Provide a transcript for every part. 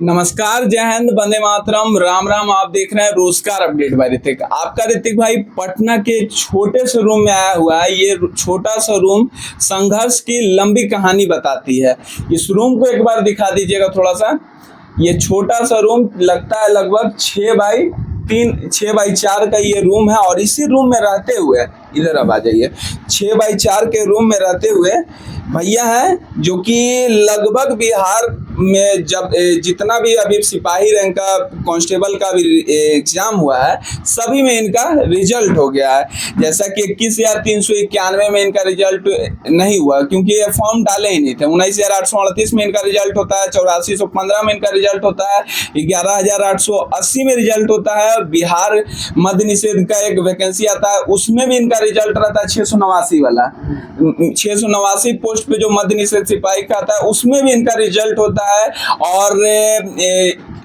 नमस्कार, जय हिंद, वंदे मातरम, राम राम। आप देख रहे हैं रोजगार अपडेट बाय ऋतिक। आपका ऋतिक भाई पटना के छोटे से रूम में आया हुआ है। ये छोटा सा रूम संघर्ष की लंबी कहानी बताती है। इस रूम को एक बार दिखा दीजिएगा थोड़ा सा। ये छोटा सा रूम लगता है लगभग 6x4 का ये रूम है। और इसी रूम में रहते हुए, इधर अब आ जाइए, 6x4 के रूम में रहते हुए भैया है जो कि लगभग बिहार में जब जितना भी अभी सिपाही रैंक का, कांस्टेबल का भी एग्जाम हुआ है, सभी में इनका रिजल्ट हो गया है। जैसा कि 21,391 में इनका रिजल्ट नहीं हुआ क्योंकि ये फॉर्म डाले ही नहीं थे। 19,838 में इनका रिजल्ट होता है, 8415 में इनका रिजल्ट होता है, 11,880 में रिजल्ट होता है। बिहार मद्य निषेध का एक वैकेंसी आता है, उसमें भी इनका रिजल्ट रहता है 689 वाला। 689 पोस्ट पे जो मद्य निषेध सिपाही का आता है उसमें भी इनका रिजल्ट होता है। और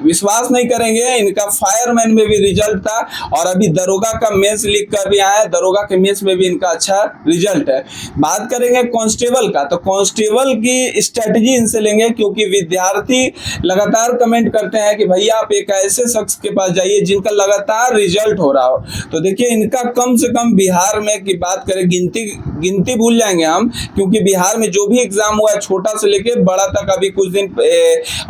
विश्वास नहीं करेंगे, इनका फायरमैन में भी रिजल्ट था। और अभी दरोगा का मेंस लिख कर भी आया है, दरोगा के मेंस में भी इनका अच्छा रिजल्ट है। बात करेंगे कांस्टेबल का, तो कांस्टेबल की स्ट्रेटजी इनसे लेंगे क्योंकि विद्यार्थी लगातार कमेंट करते हैं कि भैया आप एक ऐसे शख्स के पास जाइए जिनका लगातार रिजल्ट हो रहा हो। तो देखिए इनका कम से कम बिहार में की बात करें, गिनती भूल जाएंगे हम, क्योंकि बिहार में जो भी एग्जाम हुआ है छोटा से लेके बड़ा तक, अभी कुछ दिन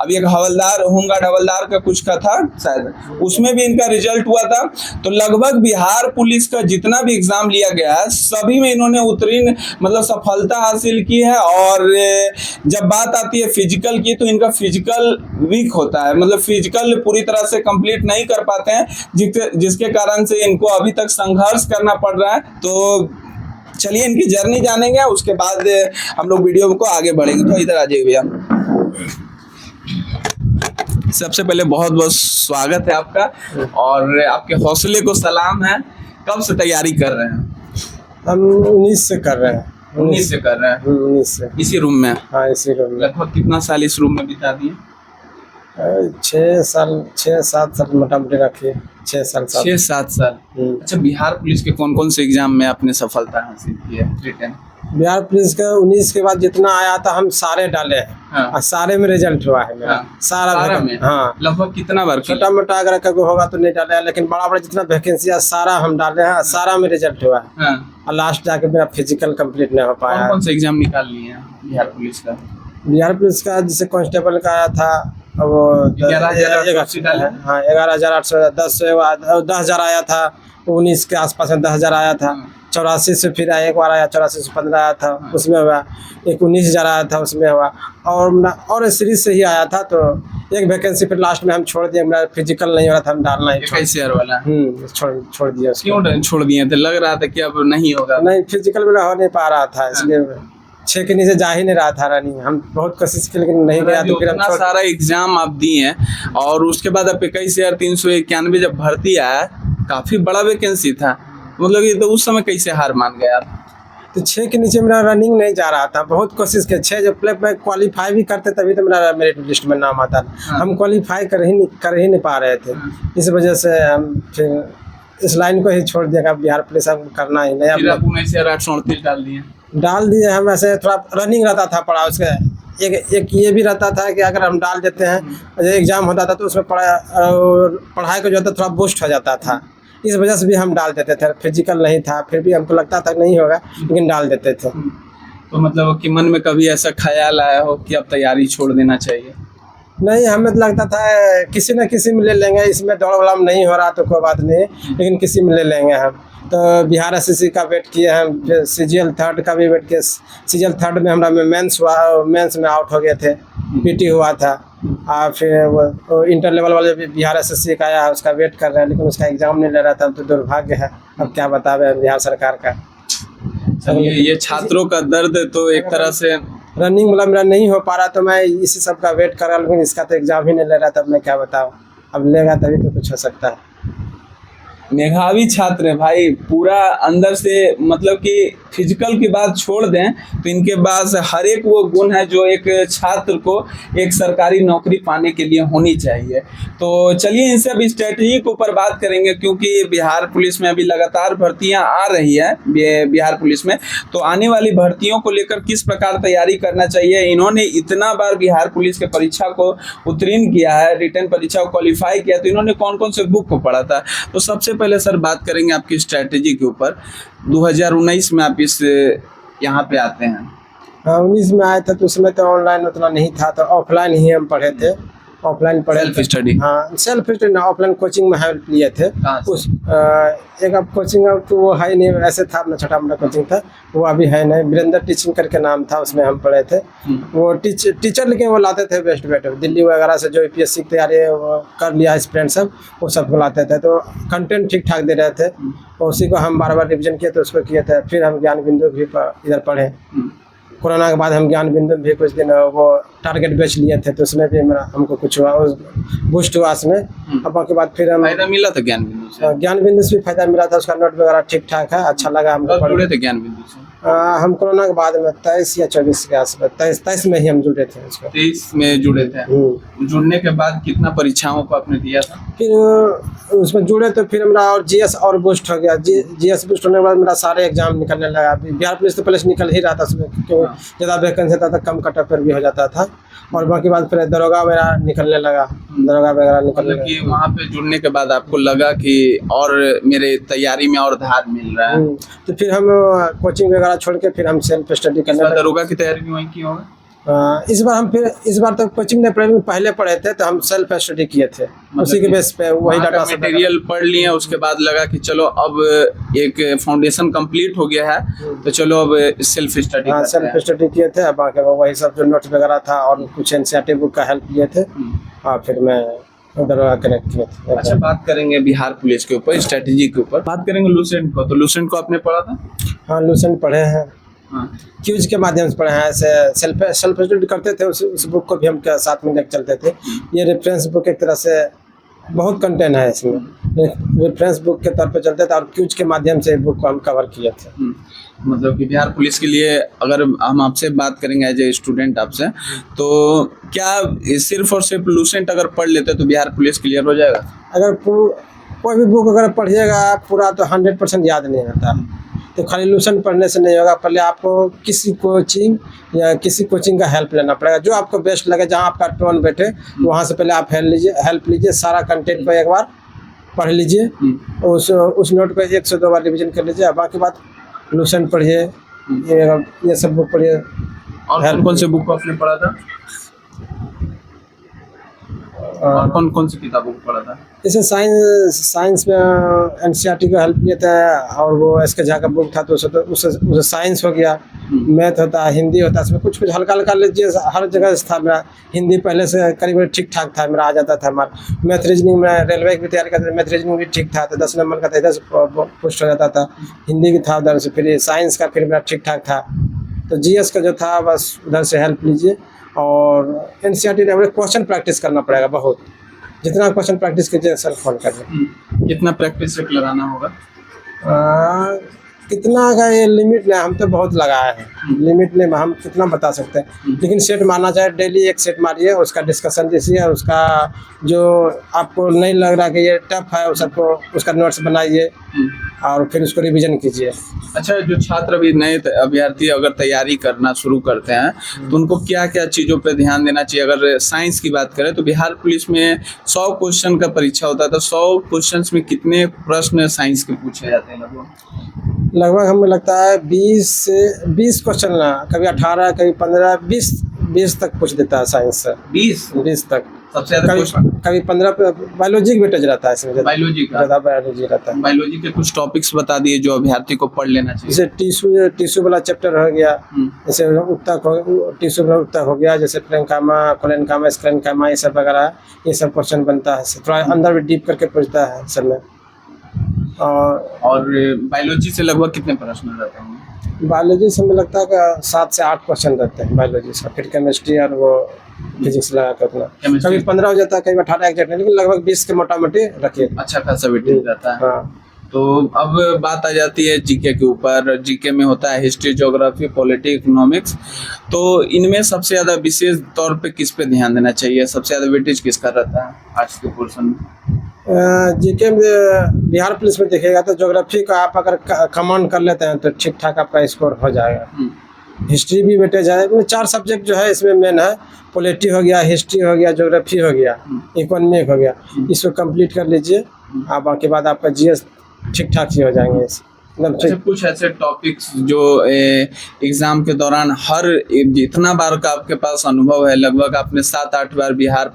अभी एक हवलदार, होमगार्ड हवलदार का कुछ का था शायद, उसमें भी इनका रिजल्ट हुआ था। तो लगभग बिहार पुलिस का जितना भी एग्जाम लिया गया है सभी में इन्होंने उत्तीर्ण मतलब सफलता हासिल की है। और जब बात आती है फिजिकल की, तो इनका फिजिकल वीक होता है, मतलब फिजिकल पूरी तरह से कंप्लीट नहीं कर पाते हैं, जिसके कारण से इनको अभी तक संघर्ष करना पड़ रहा है। तो चलिए इनकी जर्नी जानेंगे, उसके बाद हम लोग वीडियो को आगे बढ़ेंगे। तो इधर आ जाइए भैया। सबसे पहले बहुत बहुत स्वागत है आपका, और आपके हौसले को सलाम है। कब से तैयारी कर रहे हैं? हम 19 से कर रहे हैं। 19 से कर रहे हैं? 19 से। इसी रूम में? हाँ, इसी रूम में। लगभग कितना साल इस रूम में बिता दिए? 6-7 साल मोटा मोटी रखिए। 6-7 साल। अच्छा, बिहार पुलिस के कौन कौन से एग्जाम में आपने सफलता हासिल की है रिटर्न? बिहार पुलिस का 19 के बाद जितना आया था हम सारे डाले हैं। हाँ। और सारे में रिजल्ट हुआ है मेरा। हाँ। सारा में। हाँ, लगभग कितना बार? छोटा मोटा अगर कोई होगा तो नहीं डाले, लेकिन बड़ा बड़ा जितना वैकेंसी है सारा हम डाले हैं, सारा में रिजल्ट हुआ है। हाँ। और लास्ट जाके मेरा फिजिकल कंप्लीट नहीं हो पाया। कौन कौन से एग्जाम निकाल लिए हैं बिहार पुलिस का? बिहार पुलिस का जैसे कांस्टेबल का आया था, वो 11,800। हाँ, 11,800, 10,000 आया था। 19 के आसपास में 10,000 आया था। 84 से फिर एक बार आया, 84 से 15 आया था, उसमें हुआ। एक 19,000 आया था, उसमें हुआ। और सीरीज से ही आया था। तो एक वैकेंसी फिर लास्ट में हम छोड़ दिए, मेरा फिजिकल नहीं हो रहा था, हम डालना ही कैसे वाला? छोड़ दिया। क्यों छोड़ दिए थे? लग रहा था कि अब नहीं होगा? नहीं, फिजिकल मेरा हो नहीं पा रहा था, इसलिए 6 के नीचे जा ही नहीं रहा था रनिंग। हम बहुत कोशिश की लेकिन नहीं गया। तो फिर इतना सारा एग्जाम आप दिए हैं और उसके बाद अब 21,391 जब भर्ती आया, काफी बड़ा वैकेंसी था, मतलब ये तो उस समय कैसे हार मान गए आप? तो 6 के नीचे मेरा रनिंग नहीं जा रहा था, बहुत कोशिश किया। 6 जब प्ले में क्वालिफाई भी करते तभी तो मेरा मेरिट लिस्ट में नाम आता। हम क्वालिफाई कर ही नहीं पा रहे थे। इस वजह से हम फिर इस लाइन को ही छोड़ दिया, बिहार पुलिस हम करना ही नहीं। 19,838 डाल दिए हम। ऐसे थोड़ा रनिंग रहता था पढ़ा, उसके एक ये भी रहता था कि अगर हम डाल देते हैं, एग्जाम होता था तो उसमें पढ़ाई को जो होता थोड़ा बूस्ट हो जाता था। इस वजह से भी हम डाल देते थे। फिजिकल नहीं था, फिर भी हमको लगता था नहीं होगा, लेकिन डाल देते थे। तो मतलब कि मन में कभी ऐसा ख्याल आया हो कि अब तैयारी छोड़ देना चाहिए? नहीं, हमें तो लगता था किसी न किसी में ले लेंगे, इसमें दौड़ वड़ाम नहीं हो रहा तो कोई बात नहीं, लेकिन किसी में ले लेंगे हम। तो बिहार एसएससी का वेट किए हम, फिर CGL 3rd का भी वेट किए। CGL 3rd में हमारा मेंस हुआ, मेंस में आउट हो गए थे, PT हुआ था। और फिर वो इंटर लेवल वाले भी बिहार एसएससी का आया, उसका वेट कर रहे हैं, लेकिन उसका एग्जाम नहीं ले रहा था। तो दुर्भाग्य है, अब क्या बतावे बिहार सरकार का। ये छात्रों का दर्द तो एक तरह से रनिंग मतलब मेरा नहीं हो पा रहा, तो मैं इसी सब का वेट कर रहा हूँ। इसका तो एग्जाम ही नहीं ले रहा था, मैं क्या बताऊँ। अब लेगा तभी तो कुछ हो सकता है। मेधावी छात्र है भाई, पूरा अंदर से, मतलब कि फिजिकल की बात छोड़ दें तो इनके पास हर एक वो गुण है जो एक छात्र को एक सरकारी नौकरी पाने के लिए होनी चाहिए। तो चलिए इनसे अब स्ट्रेटजी के ऊपर बात करेंगे, क्योंकि बिहार पुलिस में अभी लगातार भर्तियां आ रही है बिहार पुलिस में, तो आने वाली भर्तियों को लेकर किस प्रकार तैयारी करना चाहिए। इन्होंने इतना बार बिहार पुलिस के परीक्षा को उत्तीर्ण किया है, रिटर्न परीक्षा को क्वालिफाई किया, तो इन्होंने कौन कौन से बुक को पढ़ा था। तो सबसे पहले सर बात करेंगे आपकी स्ट्रेटजी के ऊपर। 2019 में आप इस यहाँ पे आते हैं। हाँ 19 में आए थे तो उसमें तो ऑनलाइन उतना नहीं था, तो ऑफलाइन ही हम पढ़े थे, ऑफलाइन पढ़े सेल्फ स्टडी। हाँ सेल्फ स्टडी, ऑफलाइन कोचिंग में हेल्प लिए थे। उस एक अब कोचिंग अब तो वो है ही नहीं, ऐसे था अपना छोटा मोटा कोचिंग था, वो अभी है नहीं। वीरेंद्र टीचिंग करके नाम था, उसमें हम पढ़े थे। वो टीचर लेकिन वो लाते थे बेस्ट बेटर, दिल्ली वगैरह से जो यूपीएससी की तैयारी कर लिया स्टूडेंट सब, वो सबको लाते थे, तो कंटेंट ठीक ठाक दे रहे थे। उसी को हम बार बार रिविजन किए, तो उसको किए थे। फिर हम ज्ञान बिंदु भी इधर पढ़े। कोरोना के बाद हम ज्ञान बिंदु भी कुछ दिन वो टारगेट बेच लिए थे, तो उसमें भी मेरा हमको कुछ हुआ, बूस्ट हुआ उसमें। अब बाकी बाद फिर हम फायदा मिला था ज्ञान बिंदु से? ज्ञान बिंदु से भी फायदा मिला था, उसका नोट वगैरह ठीक ठाक है, अच्छा लगा हमको। कब जुड़े थे ज्ञान बिंदु से? हम कोरोना के बाद में 23 या 24 के आसपास, 23 में ही हम जुड़े थे उसको। 23 में जुड़े थे। जुड़ने के बाद कितना परीक्षाओं को आपने दिया था? फिर उसमें जुड़े तो फिर मेरा और जीएस और बूस्ट हो गया। जीएस बूस्ट होने के बाद मेरा सारे एग्जाम निकलने लगा। बिहार पुलिस तो पहले से निकल ही रहा था उसमें, क्योंकि ज़्यादा वैकेंसी था तो कम कट ऑफ पर भी हो जाता था। और बाकी बाद फिर दरोगा मेरा निकलने लगा, दरोगा वगैरह निकलने लगा। कि वहाँ पे जुड़ने के बाद आपको लगा कि और मेरे तैयारी में और धार मिल रहा है, तो फिर हम कोचिंग वगैरह छोड़ के फिर हम सेल्फ स्टडी करने लगे। दरोगा की तैयारी भी वहीं की होगा? इस बार तो कोचिंग ने पहले पढ़े थे, तो हम सेल्फ स्टडी किए थे, उसी के बेस पे वही डाटा मटेरियल पढ़ लिए। उसके बाद लगा कि चलो अब एक फाउंडेशन कंप्लीट हो गया है, तो चलो अब सेल्फ स्टडी। हाँ सेल्फ स्टडी किए थे, बाकी वही सब जो नोट वगैरह था और कुछ एनसीईआरटी बुक का हेल्प लिए थे। और फिर मैं दरोगा कनेक्ट किए थे। अच्छा, बात करेंगे बिहार पुलिस के ऊपर, स्ट्रेटजी के ऊपर बात करेंगे। लूसेंट को, तो लूसेंट को आपने पढ़ा था? हाँ लूसेंट पढ़े हैं, हाँ। क्यूज के माध्यम से पढ़े हैं। ऐसे सेल्फ स्टडी करते थे, उस बुक को भी हम साथ में लेकर चलते थे। ये रेफरेंस बुक एक तरह से बहुत कंटेंट है इसमें, रेफरेंस बुक के तौर पे चलते थे, और क्यूज के माध्यम से बुक को हम कवर किए थे। मतलब कि बिहार पुलिस के लिए अगर हम आपसे बात करेंगे एज ए स्टूडेंट आपसे, तो क्या सिर्फ और सिर्फ लूसेंट अगर पढ़ लेते तो बिहार पुलिस क्लियर हो जाएगा? अगर कोई भी बुक अगर पढ़िएगा पूरा तो 100% याद नहीं रहता, तो खाली लूसेंट पढ़ने से नहीं होगा। पहले आपको किसी कोचिंग या किसी कोचिंग का हेल्प लेना पड़ेगा, जो आपको बेस्ट लगे, जहाँ आपका टोन बैठे वहाँ से पहले आप हेल्प लीजिए। सारा कंटेंट पर एक बार पढ़ लीजिए, उस नोट पर 1 से 2 बार रिविजन कर लीजिए। बाकी बात लूसेंट पढ़िए, ये सब बुक पढ़िए। और कौन से बुक को आपने पढ़ा था? और कौन सी किताबों को पढ़ा था? जैसे साइंस में एनसीईआरटी का हेल्प लिया था, और वो एसके झा का बुक था, तो उससे साइंस हो गया। मैथ होता है, हिंदी होता है, इसमें कुछ हल्का हल्का लीजिए। हर जगह से था मेरा हिंदी पहले से करीब ठीक ठाक था, मेरा आ जाता था। हमारा मैथ रीजनिंग में रेलवे की भी तैयारी करते थे, मैथ रीजनिंग भी ठीक ठाक था, 10 नंबर का था, इधर से पुष्ट हो जाता था। हिंदी की था उधर से, फिर साइंस का फिर मेरा ठीक ठाक था। तो जीएस का जो था बस उधर से हेल्प लीजिए। और एनसीईआरटी ने क्वेश्चन प्रैक्टिस करना पड़ेगा बहुत, जितना क्वेश्चन प्रैक्टिस कीजिए सर फोन कर। कितना प्रैक्टिस लगाना होगा? कितना का ये लिमिट नहीं, हम तो बहुत लगाए हैं, लिमिट नहीं हम कितना बता सकते हैं। लेकिन सेट मारना चाहिए, डेली एक सेट मारिए, उसका डिस्कशन दीजिए, उसका जो आपको नहीं लग रहा कि ये टफ है, सबको उसका नोट्स बनाइए और फिर उसको रिवीजन कीजिए। अच्छा, जो छात्र अभी नए अभ्यर्थी अगर तैयारी करना शुरू करते हैं, तो उनको क्या क्या चीज़ों पे ध्यान देना चाहिए? अगर साइंस की बात करें तो बिहार पुलिस में 100 क्वेश्चन का परीक्षा होता है, तो 100 क्वेश्चन में कितने प्रश्न साइंस के पूछे जाते हैं? लगभग हमें लगता है 20 क्वेश्चन ना, कभी 18, कभी 15, 20 तक पूछ देता है साइंस से। 20 तक सबसे ज्यादा कभी 15 बायोलॉजी का वेटेज रहता है इसमें, बायोलॉजी का ज़्यादा बायोलॉजी रहता है। बायोलॉजी के कुछ टॉपिक्स बता दिए जो अभ्यर्थी को पढ़ लेना चाहिए। जैसे टिश्यू वाला चैप्टर हो गया, जैसे टिश्यू वाला उत्तक हो गया, जैसे प्लेनकामा, कोलेनकामा, स्क्लेनकामा, ये सब वगैरह, ये सब क्वेश्चन बनता है। थोड़ा अंदर भी डीप करके पूछता है सब में। और बायोलॉजी से लगभग कितने प्रश्न रहते हैं? बायोलॉजी से हमें लगता है कि 7 से 8 क्वेश्चन रहते हैं बायोलॉजी से। फिर केमिस्ट्री और वो फिजिक्स लगा कर अपना कभी 15 हो जाता है, कभी 18 एग्जैक्ट नहीं, लेकिन लगभग 20 के मोटा मोटी रखिए। अच्छा खासा वेटेज रहता है। हाँ। तो अब बात आ जाती है जीके के ऊपर। जीके में होता है हिस्ट्री, ज्योग्राफी, पॉलिटी, इकोनॉमिक्स। तो इनमें सबसे ज़्यादा विशेष तौर पे किस पे ध्यान देना चाहिए? सबसे ज़्यादा वेटेज किसका रहता है आज के पोर्शन में? जीके में बिहार पुलिस में देखिएगा तो ज्योग्राफी का आप अगर कमांड कर लेते हैं तो ठीक ठाक आपका स्कोर हो जाएगा। हिस्ट्री भी वेटेज है, मतलब 4 सब्जेक्ट जो है इसमें मेन है। पॉलिटी हो गया, हिस्ट्री हो गया, ज्योग्राफी हो गया, इकोनॉमिक हो गया। इसको कंप्लीट कर लीजिए, आप बाकी बाद आपका जीएस ठीक ठाक ही हो जाएंगे। एकदम अच्छा, ठीक। कुछ ऐसे टॉपिक्स जो एग्जाम के दौरान हर जितना बार का आपके पास अनुभव है, लगभग आपने 7-8 बार बिहार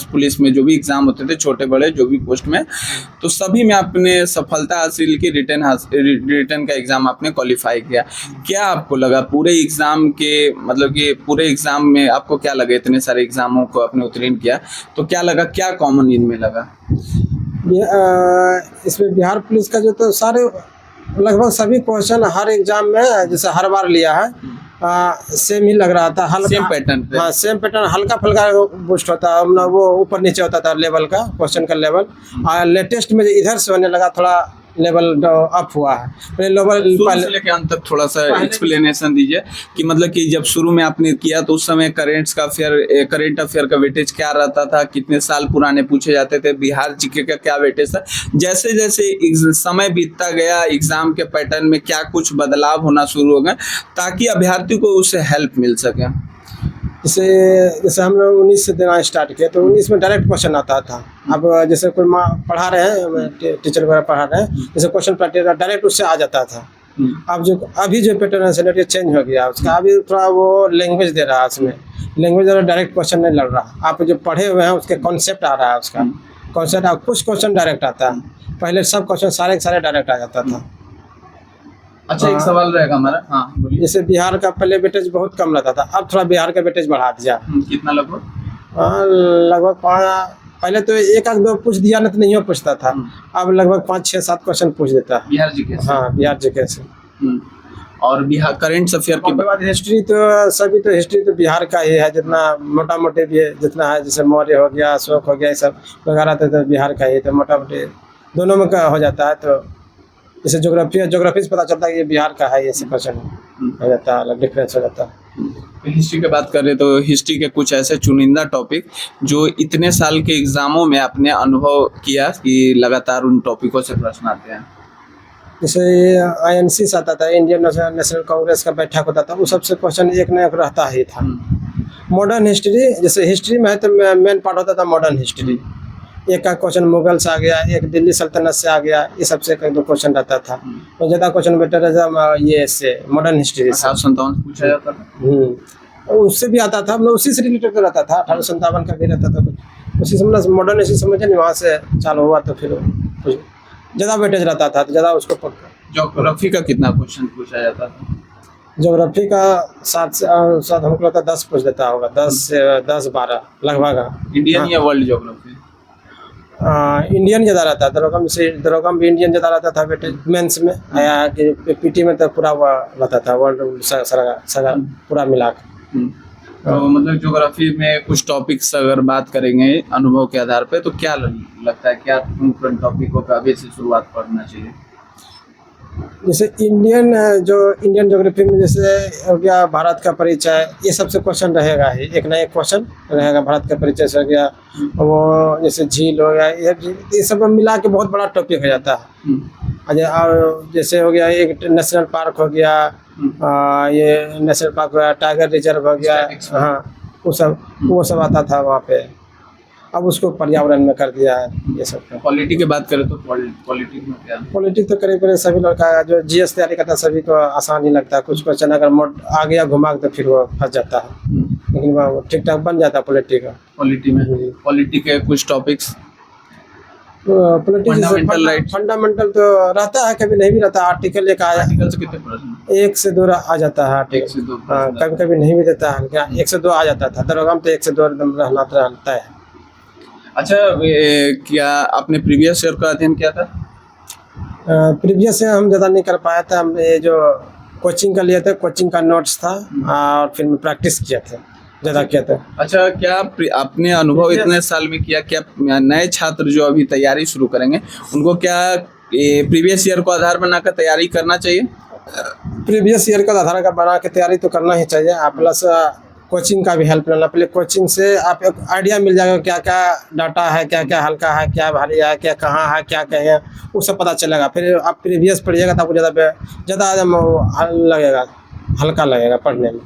पुलिस में जो भी एग्जाम होते थे, छोटे बड़े जो भी पोस्ट में, तो सभी में आपने सफलता हासिल की, रिटर्न का एग्जाम आपने क्वालिफाई किया। क्या आपको लगा पूरे एग्जाम के, मतलब कि पूरे एग्जाम में आपको क्या लगा? इतने सारे एग्जामों को आपने उत्तीर्ण किया तो क्या लगा, क्या कॉमन इनमें लगा? इसमें बिहार पुलिस का जो तो सारे लगभग सभी क्वेश्चन हर एग्जाम में जैसे हर बार लिया है, सेम ही लग रहा था। हल्का सेम पैटर्न पे? हाँ, सेम पैटर्न, हल्का फुल्का बूस्ट होता है, मतलब वो ऊपर नीचे होता था लेवल का, क्वेश्चन का लेवल। लेटेस्ट में इधर से होने लगा, थोड़ा लेवल अप हुआ है। शुरू से लेकर अंत तक थोड़ा सा एक्सप्लेनेशन दीजिए कि मतलब कि जब शुरू में आपने किया तो उस समय करंट अफेयर का वेटेज क्या रहता था, कितने साल पुराने पूछे जाते थे, बिहार जीके का क्या वेटेज था, जैसे जैसे समय बीतता गया एग्जाम के पैटर्न में क्या कुछ बदलाव होना शुरू हो गए ताकि अभ्यर्थी को उससे हेल्प मिल सके? जैसे हम लोग 19 से देना स्टार्ट किए तो 19 में डायरेक्ट क्वेश्चन आता था। अब जैसे कोई माँ पढ़ा रहे हैं, टीचर वगैरह पढ़ा रहे हैं, जैसे क्वेश्चन पैटर्न डायरेक्ट उससे आ जाता था। अब अभी जो पैटर्न है सिनेरियो चेंज हो गया उसका। अभी थोड़ा वो लैंग्वेज दे रहा है, उसमें लैंग्वेज द्वारा डायरेक्ट क्वेश्चन नहीं लड़ रहा। आप जो पढ़े हुए हैं उसके कॉन्सेप्ट आ रहा है, उसका कॉन्सेप्ट। कुछ क्वेश्चन डायरेक्ट आता है, पहले सब क्वेश्चन सारे डायरेक्ट आ जाता था। अच्छा, एक सवाल रहेगा हमारा। हाँ बोलिए। जैसे बिहार का पहले वेटेज बहुत कम रहता था, अब थोड़ा बिहार का वेटेज बढ़ा दिया। कितना लगभग? लगभग पहले तो 1-2 पूछ दिया नहीं तो नहीं पूछता था, अब लगभग 5-6-7 क्वेश्चन पूछ देता है बिहार जीके से। हाँ, बिहार जीके से। और बिहार करंट अफेयर के बाद हिस्ट्री तो सभी तो हिस्ट्री तो बिहार का ही है, जितना मोटा मोटे भी है, जितना है जैसे मौर्य हो गया, अशोक हो गया, ये सब वगैरह तो बिहार का ही, तो मोटा मोटे दोनों में का हो जाता है। तो जैसे ज्योग्राफी से पता चलता है कि ये बिहार का है, ये सब क्वेश्चन हो जाता है, अलग डिफरेंस हो जाता है। हिस्ट्री की बात करें तो हिस्ट्री के कुछ ऐसे चुनिंदा टॉपिक जो इतने साल के एग्जामों में आपने अनुभव किया कि लगातार उन टॉपिकों से प्रश्न आते हैं? जैसे INC से आता था, इंडियन नेशनल कांग्रेस का बैठक होता था, वो सबसे क्वेश्चन एक न एक रहता ही था। मॉडर्न हिस्ट्री, जैसे हिस्ट्री में है तो मेन पार्ट होता था मॉडर्न हिस्ट्री। एक का क्वेश्चन मुगल से आ गया, एक दिल्ली सल्तनत से आ गया, ये सबसे 1-2 क्वेश्चन रहता था। और ज़्यादा क्वेश्चन बेटर ये से मॉडर्न हिस्ट्री से 1857 पूछा जाता था। उससे भी आता था, मतलब उसी से रिलेटेड रहता था। 1857 का भी रहता था कुछ, उसी से मतलब मॉडर्न हिस्ट्री समझे नहीं, वहाँ से चालू हुआ तो फिर कुछ ज़्यादा वेटेज रहता था, तो ज़्यादा उसको पकड़ा। ज्योग्राफी का कितना क्वेश्चन पूछा जाता था? ज्योग्राफी का 7 हमको लगता है 10 पूछ देता होगा, 10 से 10-12 लगभग। इंडियन या वर्ल्ड ज्योग्राफी? इंडियन ज़्यादा रहता था, दरोगम भी इंडियन ज़्यादा रहता था वेटेज मेंस में। पीटी में तो पूरा रहता था वर्ल्ड सारा पूरा मिला के। तो मतलब ज्योग्राफी में कुछ टॉपिक्स अगर बात करेंगे अनुभव के आधार पे, तो क्या लगता है, क्या उन टॉपिकों का अभी से शुरुआत करना चाहिए? जैसे इंडियन ज्योग्राफी में जैसे हो गया भारत का परिचय, ये सबसे क्वेश्चन रहेगा ही, एक ना एक क्वेश्चन रहेगा। भारत का परिचय से हो गया, वो जैसे झील हो गया, ये सब मिला के बहुत बड़ा टॉपिक हो जाता है। और जैसे हो गया एक नेशनल पार्क हो गया, ये नेशनल पार्क हो गया, टाइगर रिजर्व हो गया, हाँ वो सब आता था वहाँ पे। अब उसको पर्यावरण में कर दिया है ये सब। पॉलिटी की बात करें तो पॉलिटिक्स में क्या? पॉलिटिक्स तो करीब सभी लड़का जो जीएस तैयारी करता है सभी को आसान ही लगता है। कुछ क्वेश्चन अगर आ गया घुमा तो फिर वो फंस जाता है, लेकिन वो ठीक ठाक बन जाता है पॉलिटी का। पॉलिटी में पॉलिटी के कुछ टॉपिक्स फंडामेंटल तो रहता है, कभी नहीं भी रहता। आर्टिकल एक आया, आर्टिकल से कितने प्रश्न? 1 से 2 आ जाता है आर्टिकल। कभी कभी नहीं भी देता है, क्या 1 से 2 आ जाता था। दरोगा में तो 1 से 2 एकदम रहता है। अच्छा, क्या आपने प्रीवियस ईयर का अध्ययन किया था? प्रीवियस से हम ज़्यादा नहीं कर पाया था। हम ये जो कोचिंग का लिया था, कोचिंग का नोट्स था और फिर मैं प्रैक्टिस किया था, ज़्यादा किया था। अच्छा, क्या आपने अनुभव इतने साल में किया, क्या नए छात्र जो अभी तैयारी शुरू करेंगे उनको क्या ये प्रीवियस ईयर को आधार बनाकर तैयारी करना चाहिए। प्रीवियस ईयर का आधार कार्ड बना के तैयारी तो करना ही चाहिए। आप प्लस कोचिंग का भी हेल्प लेना। पहले कोचिंग से आप एक आइडिया मिल जाएगा क्या क्या डाटा है, क्या क्या हल्का है, क्या भारी है, क्या कहाँ है, क्या कहें है, वो सब पता चलेगा। फिर आप प्रीवियस पढ़िएगा तो आपको ज़्यादा लगेगा, हल्का लगेगा पढ़ने में।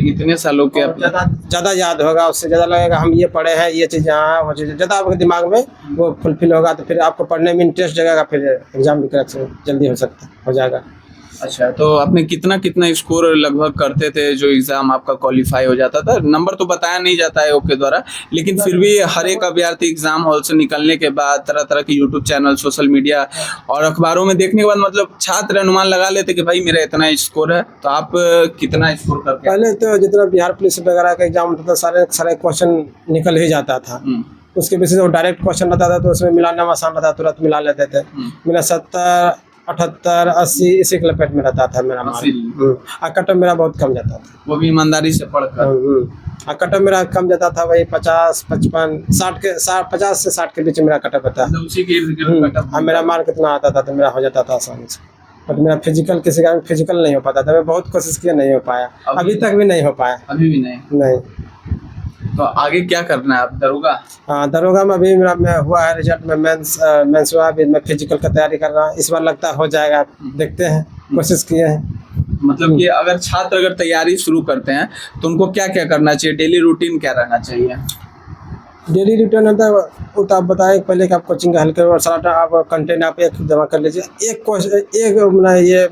इतने सालों के ज़्यादा याद होगा, उससे ज़्यादा लगेगा हम ये पढ़े हैं, ये चीज़ यहाँ वो चीज़ ज़्यादा आपके दिमाग में वो फुलफिल होगा, तो फिर आपको पढ़ने में इंटरेस्ट जगेगा, फिर एग्जाम भी करेक्शन जल्दी हो जाएगा। अच्छा, तो आपने कितना स्कोर लगभग करते थे जो एग्जाम आपका क्वालिफाई हो जाता था? नंबर तो बताया नहीं जाता है ओके द्वारा, लेकिन फिर भी हर एक अभ्यर्थी एग्जाम हॉल से निकलने के बाद तरह तरह के यूट्यूब चैनल, सोशल मीडिया और अखबारों में देखने के बाद मतलब छात्र अनुमान लगा लेते कि भाई मेरा इतना स्कोर है। तो आप कितना स्कोर करके? पहले तो जितना बिहार पुलिस वगैरह का एग्जाम होता था सारे क्वेश्चन निकल ही जाता था। उसके बेसिस पे डायरेक्ट क्वेश्चन रहता था तो उसमें मिलाना आसान रहता, तुरंत मिला लेते थे। मेरा 70, 78, 80 इसी के लपेट में रहता था मेरा मार्क। कट मेरा बहुत कम जाता था, वो भी ईमानदारी से पढ़कर। कट मेरा कम जाता था, वही 50, 55, 50 से 60 के बीच मेरा कटअप था। उसी के मेरा मार्क कितना आता था तो मेरा हो जाता था आसानी से। बट मेरा फिजिकल किसी का फिजिकल नहीं हो पाता था। मैं बहुत कोशिश किया, नहीं हो पाया, अभी तक भी नहीं हो पाया। अभी भी नहीं। तो आगे क्या करना है आप? दरोगा? हाँ, दरोगा में अभी मैं हुआ है रिजल्ट में, मेंस हुआ। अभी मैं फिजिकल का तैयारी कर रहा हूँ, इस बार लगता हो जाएगा, देखते हैं, कोशिश किए हैं। मतलब कि अगर छात्र अगर तैयारी शुरू करते हैं तो उनको क्या क्या करना चाहिए? डेली रूटीन क्या रहना चाहिए? डेली रूटीन होता है वो तो आप बताएं पहले कि आप कोचिंग का हल्के और सारा आप कंटेंट आप एक जमा कर लीजिए। एक मतलब ये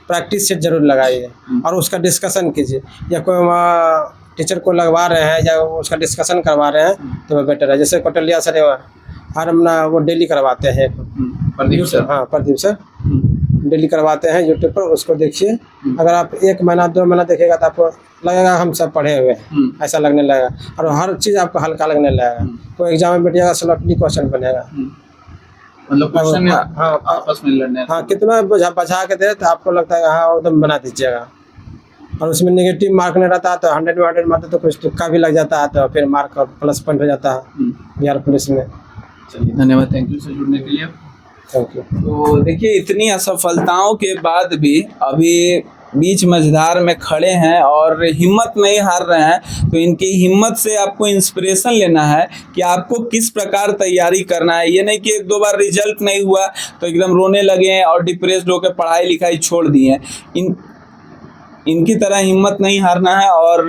प्रैक्टिस सेट जरूर लगाइए और उसका डिस्कशन कीजिए, या कोई टीचर को लगवा रहे हैं या उसका डिस्कशन करवा रहे हैं तो वो बेटर है। जैसे कोटलिया सर हर अपना वो डेली करवाते हैं, प्रदीप सर। हाँ, प्रदीप सर डेली करवाते हैं यूट्यूब पर, उसको देखिए। अगर आप 1 महीना 2 महीना देखेगा तो आपको लगेगा हम सब पढ़े हुए हैं, ऐसा लगने लगेगा और हर चीज़ आपको हल्का लगने लगेगा। कोई एग्जाम में बैठिएगा स्लॉटली क्वेश्चन बनेगा, मतलब क्वेश्चन आपस में लड़ने। हाँ, कितना बचा के दे तो आपको लगता है हाँ एकदम बना दीजिएगा। और उसमें नेगेटिव मार्क नहीं रहता तो 100 में 100 मारते तो कुछ तुक्का भी लग जाता है तो फिर मार्क प्लस पॉइंट हो जाता है बिहार पुलिस में। चलिए, धन्यवाद, थैंक यू से जुड़ने के लिए। Thank you. तो देखिए, इतनी असफलताओं के बाद भी अभी बीच मझधार में खड़े हैं और हिम्मत नहीं हार रहे हैं। तो इनकी हिम्मत से आपको इंस्पिरेशन लेना है कि आपको किस प्रकार तैयारी करना है। ये नहीं कि 1-2 बार रिजल्ट नहीं हुआ तो एकदम रोने लगे और डिप्रेस्ड होकर पढ़ाई लिखाई छोड़ दिए। इनकी तरह हिम्मत नहीं हारना है और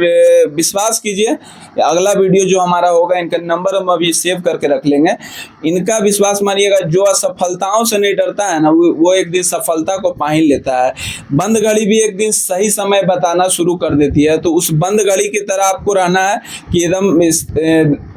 विश्वास कीजिए, अगला वीडियो जो हमारा होगा, इनका नंबर हम अभी सेव करके रख लेंगे। इनका विश्वास मानिएगा, जो असफलताओं से नहीं डरता है ना, वो एक दिन सफलता को पा ही लेता है। बंद घड़ी भी एक दिन सही समय बताना शुरू कर देती है। तो उस बंद घड़ी की तरह आपको रहना है कि एकदम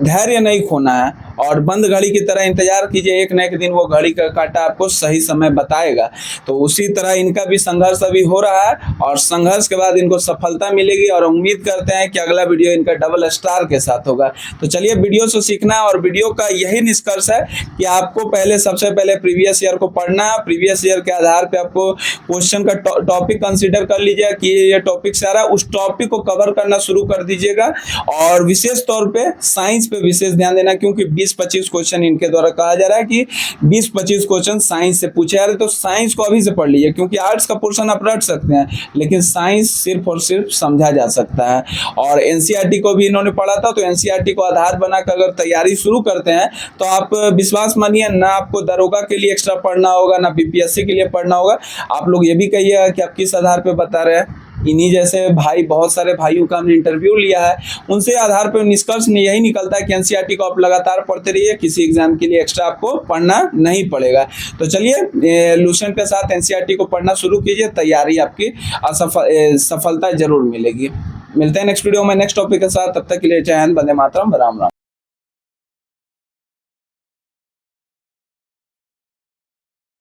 धैर्य नहीं खोना है और बंद घड़ी की तरह इंतजार कीजिए, एक न एक दिन वो घड़ी का कांटा आपको सही समय बताएगा। तो उसी तरह इनका भी संघर्ष अभी हो रहा है और संघर्ष के बाद इनको सफलता मिलेगी और उम्मीद करते हैं कि अगला वीडियो इनका डबल स्टार के साथ होगा। तो चलिए, वीडियो से सीखना है और वीडियो का यही निष्कर्ष है कि आपको सबसे पहले प्रीवियस ईयर को पढ़ना है। प्रीवियस ईयर के आधार पे आपको क्वेश्चन का टॉपिक कंसीडर कर लीजिए कि ये टॉपिक से आ रहा है, उस टॉपिक को कवर करना शुरू कर दीजिएगा। और विशेष तौर पे साइंस पे विशेष ध्यान देना, क्योंकि 20-25 क्वेश्चन इनके द्वारा कहा जा रहा है कि 20-25 क्वेश्चन साइंस से पूछे जा रहे। तो साइंस को अभी से पढ़ लीजिए, क्योंकि आर्ट्स का पोर्शन आप रट सकते हैं लेकिन साइंस सिर्फ और सिर्फ समझा जा सकता है। और एनसीईआरटी को भी इन्होंने पढ़ा था, तो एनसीईआरटी को आधार बनाकर अगर तैयारी शुरू करते हैं तो आप विश्वास मानिए, ना आपको दरोगा के लिए एक्स्ट्रा पढ़ना होगा, ना बीपीएससी के लिए पढ़ना होगा। आप लोग ये भी कहिएगा कि आप किस आधार पे बता रहे हैं। इन्हीं जैसे भाई, बहुत सारे भाइयों का हमने इंटरव्यू लिया है, उनसे आधार पर निष्कर्ष यही निकलता है कि एनसीईआरटी को आप लगातार पढ़ते रहिए, किसी एग्जाम के लिए एक्स्ट्रा आपको पढ़ना नहीं पड़ेगा। तो चलिए, लुसेंट के साथ एनसीईआरटी को पढ़ना शुरू कीजिए, तैयारी आपकी सफलता जरूर मिलेगी। मिलते हैं नेक्स्ट वीडियो में नेक्स्ट टॉपिक के साथ। तब तक के लिए जय हिंद, वंदे मातरम, राम राम।